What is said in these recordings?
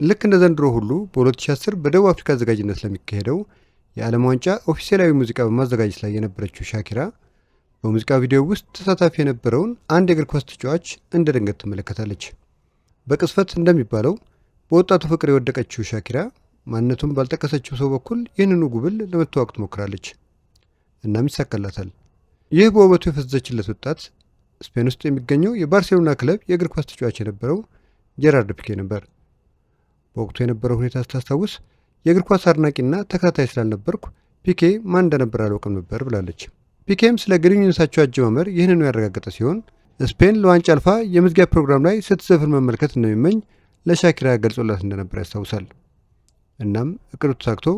ልክ እንደ ዘንድሮ ሁሉ በ2010 በደቡብ አፍሪካ አዘጋጅነት ለሚካሄደው የዓለም ዋንጫ ኦፊሴላዊ ሙዚቃ በማዘጋጀት ላይ የነበረችው ሻኪራ በሙዚቃ ቪዲዮ ውስጥ ተሳታፊ የነበረውን አንድ የእግር ኳስ ተጫዋች እንደ ድንገት ትመለከታለች። በቅስፈት እንደሚባለው በወጣቱ ፍቅር የወደቀችው ሻኪራ ማንነቱን ባልጠቀሰችው ሰው በኩል ይህንኑ ጉብል ለመተዋወቅ ትሞክራለች። እናም ይሳካላታል። ይህ በውበቱ የፈዘዘችለት ወጣት ስፔን ውስጥ የሚገኘው የባርሴሎና ክለብ የእግር ኳስ ተጫዋች የነበረው ጄራርድ ፒኬ ነበር። በወቅቱ የነበረው ሁኔታ ስታስታውስ የእግር ኳስ አድናቂና ተከታታይ ስላልነበርኩ ፒኬ ማን እንደነበር አላውቅም ነበር ብላለች። ፒኬም ስለ ግንኙነታቸው አጀማመር ይህንኑ ያረጋገጠ ሲሆን ስፔን ለዋንጫ አልፋ የመዝጊያ ፕሮግራም ላይ ስትዘፍን መመልከት እንደሚመኝ ለሻኪራ ገልጾላት እንደነበር ያስታውሳል። እናም እቅዱ ተሳክቶ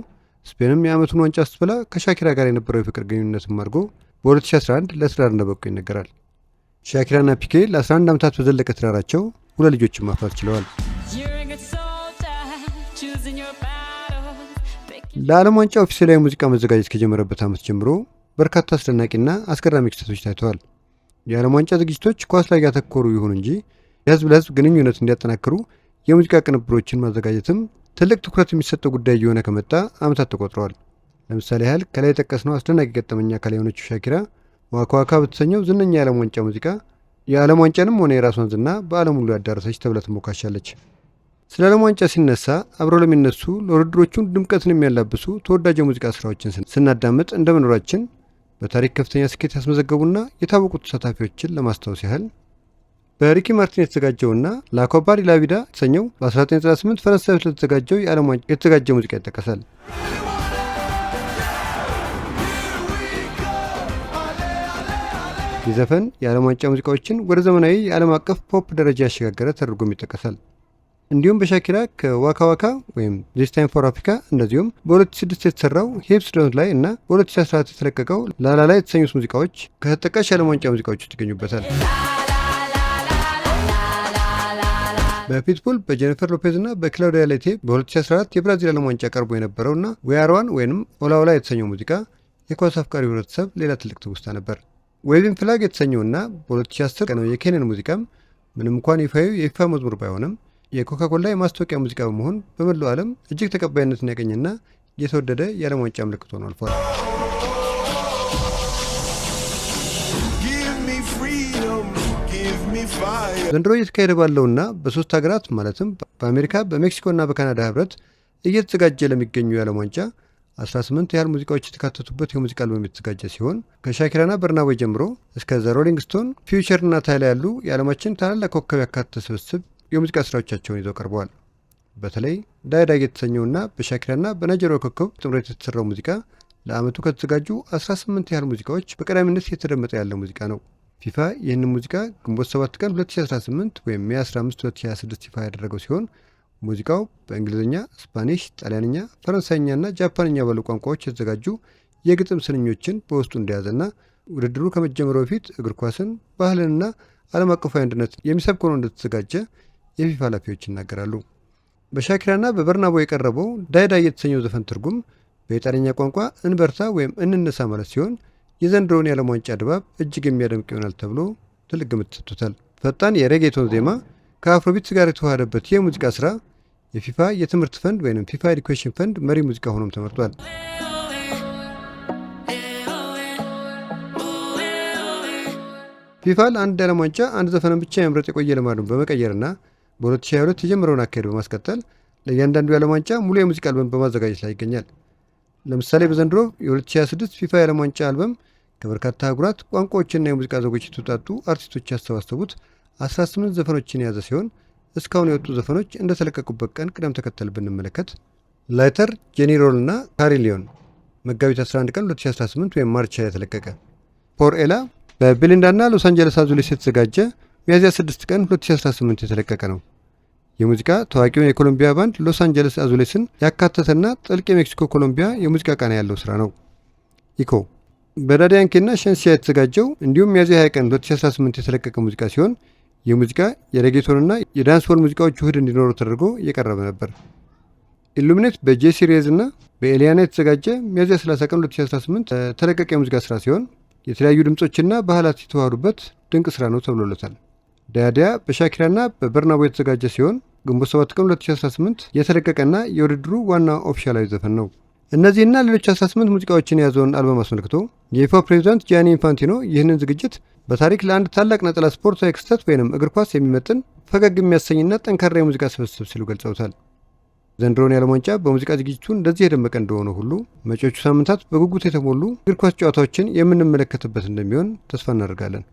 ስፔንም የዓመቱን ዋንጫ ስትበላ ከሻኪራ ጋር የነበረው የፍቅር ግንኙነትም አድርጎ በ2011 ለትዳር እንደበቁ ይነገራል። ሻኪራና ፒኬ ለ11 ዓመታት በዘለቀ ትዳራቸው 2 ልጆችን ማፍራት ችለዋል። ለዓለም ዋንጫ ኦፊሴላዊ ሙዚቃ መዘጋጀት ከጀመረበት ዓመት ጀምሮ በርካታ አስደናቂና አስገራሚ ክስተቶች ታይተዋል። የዓለም ዋንጫ ዝግጅቶች ኳስ ላይ ያተኮሩ ይሁን እንጂ የህዝብ ለህዝብ ግንኙነት እንዲያጠናክሩ የሙዚቃ ቅንብሮችን ማዘጋጀትም ትልቅ ትኩረት የሚሰጠው ጉዳይ እየሆነ ከመጣ ዓመታት ተቆጥረዋል። ለምሳሌ ያህል ከላይ የጠቀስነው አስደናቂ ገጠመኛ አካል የሆነችው ሻኪራ ዋካ ዋካ በተሰኘው ዝነኛ የዓለም ዋንጫ ሙዚቃ የዓለም ዋንጫንም ሆነ የራሷን ዝና በዓለም ሁሉ ያዳረሰች ተብላ ትሞካሻለች። ስለ ዓለም ዋንጫ ሲነሳ አብረው ለሚነሱ ለውድድሮቹን ድምቀትን የሚያላብሱ ተወዳጅ የሙዚቃ ስራዎችን ስናዳምጥ እንደመኖራችን በታሪክ ከፍተኛ ስኬት ያስመዘገቡና የታወቁ ተሳታፊዎችን ለማስታወስ ያህል በሪኪ ማርቲን የተዘጋጀውና ላኮፓ ዲ ላ ቪዳ የተሰኘው በ1998 ፈረንሳይ ውስጥ ለተዘጋጀው የዓለም ዋንጫ የተዘጋጀ ሙዚቃ ይጠቀሳል። ይህ ዘፈን የዓለም ዋንጫ ሙዚቃዎችን ወደ ዘመናዊ የዓለም አቀፍ ፖፕ ደረጃ ያሸጋገረ ተደርጎም ይጠቀሳል። እንዲሁም በሻኪራ ከዋካ ዋካ ወይም ዚስ ታይም ፎር አፍሪካ እንደዚሁም በ2006 የተሰራው ሂፕስ ዶንት ላይ እና በ2014 የተለቀቀው ላላላ የተሰኙት ሙዚቃዎች ከተጠቃሽ የዓለም ዋንጫ ሙዚቃዎች ውስጥ ይገኙበታል። በፒትቡል በጄኒፈር ሎፔዝ እና በክላውዲያ ሌቴ በ2014 የብራዚል ዓለም ዋንጫ ቀርቦ የነበረውና ዌአርዋን ወይም ኦላኦላ የተሰኘው ሙዚቃ የኳስ አፍቃሪ ህብረተሰብ ሌላ ትልቅ ትውስታ ነበር። ዌቪንግ ፍላግ የተሰኘውና በ2010 ቀነው የኬንያን ሙዚቃም ምንም እንኳን ይፋዊ የፊፋ መዝሙር ባይሆንም የኮካኮላ የማስታወቂያ ሙዚቃ በመሆን በመላው ዓለም እጅግ ተቀባይነትን ያገኘና የተወደደ የዓለም ዋንጫ ምልክት ሆኖ አልፏል። ዘንድሮ እየተካሄደ ባለውና በሶስት ሀገራት ማለትም በአሜሪካ በሜክሲኮና በካናዳ ህብረት እየተዘጋጀ ለሚገኙ የዓለም ዋንጫ 18 ያህል ሙዚቃዎች የተካተቱበት የሙዚቃ አልበም የተዘጋጀ ሲሆን ከሻኪራና በርናቦይ ጀምሮ እስከ ዘ ሮሊንግ ስቶን፣ ፊውቸርና ታይላ ያሉ የዓለማችን ታላላቅ ኮከብ ያካተተ ስብስብ የሙዚቃ ስራዎቻቸውን ይዘው ቀርበዋል። በተለይ ዳይዳይ የተሰኘውና በሻኪራና በናይጄሪያ ኮከብ ጥምረት የተሰራው ሙዚቃ ለዓመቱ ከተዘጋጁ 18 ያህል ሙዚቃዎች በቀዳሚነት እየተደመጠ ያለ ሙዚቃ ነው። ፊፋ ይህንን ሙዚቃ ግንቦት 7 ቀን 2018 ወይም ሜይ 15 2026 ይፋ ያደረገው ሲሆን ሙዚቃው በእንግሊዝኛ፣ ስፓኒሽ፣ ጣሊያንኛ፣ ፈረንሳይኛና ጃፓንኛ ባሉ ቋንቋዎች የተዘጋጁ የግጥም ስንኞችን በውስጡ እንደያዘና ውድድሩ ከመጀመሩ በፊት እግር ኳስን፣ ባህልንና ዓለም አቀፋዊ አንድነት የሚሰብክ ሆኖ እንደተዘጋጀ የፊፋ ኃላፊዎች ይናገራሉ። በሻኪራና በበርናቦ የቀረበው ዳይዳይ የተሰኘው ዘፈን ትርጉም በኢጣሊያኛ ቋንቋ እንበርታ ወይም እንነሳ ማለት ሲሆን የዘንድሮውን የዓለም ዋንጫ ድባብ እጅግ የሚያደምቅ ይሆናል ተብሎ ትልቅ ግምት ተሰጥቶታል። ፈጣን የሬጌቶን ዜማ ከአፍሮቢትስ ጋር የተዋሃደበት ይህ ሙዚቃ ስራ የፊፋ የትምህርት ፈንድ ወይም ፊፋ ኤዱኬሽን ፈንድ መሪ ሙዚቃ ሆኖም ተመርጧል። ፊፋ ለአንድ የዓለም ዋንጫ አንድ ዘፈንን ብቻ የመምረጥ የቆየ ልማዱን በመቀየርና በ2022 የጀመረውን አካሄድ በማስቀጠል ለእያንዳንዱ የዓለም ዋንጫ ሙሉ የሙዚቃ አልበም በማዘጋጀት ላይ ይገኛል። ለምሳሌ በዘንድሮ የ2026 ፊፋ የዓለም ዋንጫ አልበም ከበርካታ አህጉራት ቋንቋዎችና የሙዚቃ ዘጎች የተውጣጡ አርቲስቶች ያሰባሰቡት 18 ዘፈኖችን የያዘ ሲሆን እስካሁን የወጡ ዘፈኖች እንደተለቀቁበት ቀን ቅደም ተከተል ብንመለከት ላይተር፣ ጄኒሮል እና ካሪሊዮን መጋቢት 11 ቀን 2018 ወይም ማርች የተለቀቀ፣ ፖር ኤላ በቤሊንዳና ሎስ አንጀለስ አዙሌስ የተዘጋጀ ሚያዝያ 6 ቀን 2018 የተለቀቀ ነው። የሙዚቃ ታዋቂውን የኮሎምቢያ ባንድ ሎስ አንጀለስ አዙሌስን ያካተተና ጥልቅ የሜክሲኮ ኮሎምቢያ የሙዚቃ ቃና ያለው ስራ ነው። ኢኮ በዳዲ ያንኪና ሸንሲያ የተዘጋጀው እንዲሁም ሚያዝያ 20 ቀን 2018 የተለቀቀ ሙዚቃ ሲሆን ይህ ሙዚቃ የሬጌቶንና የዳንስሆል ሙዚቃዎች ውህድ እንዲኖሩ ተደርጎ እየቀረበ ነበር። ኢሉሚኔት በጄሲ ሬዝ እና በኤሊያና የተዘጋጀ ሚያዝያ 30 ቀን 2018 ተለቀቀ የሙዚቃ ስራ ሲሆን የተለያዩ ድምጾችና ባህላት የተዋሃዱበት ድንቅ ስራ ነው ተብሎለታል። ዳያዲያ በሻኪራና በበርናቦ የተዘጋጀ ሲሆን ግንቦት 7 ቀን 2018 የተለቀቀና የውድድሩ ዋና ኦፊሻላዊ ዘፈን ነው። እነዚህና ሌሎች 18 ሙዚቃዎችን የያዘውን አልበም አስመልክቶ የፊፋ ፕሬዚዳንት ጂያኒ ኢንፋንቲኖ ይህንን ዝግጅት በታሪክ ለአንድ ታላቅ ነጠላ ስፖርታዊ ክስተት ወይንም እግር ኳስ የሚመጥን ፈገግ የሚያሰኝና ጠንካራ የሙዚቃ ስብስብ ሲሉ ገልጸውታል። ዘንድሮን የዓለም ዋንጫ በሙዚቃ ዝግጅቱ እንደዚህ የደመቀ እንደሆነ ሁሉ መጪዎቹ ሳምንታት በጉጉት የተሞሉ እግር ኳስ ጨዋታዎችን የምንመለከትበት እንደሚሆን ተስፋ እናደርጋለን።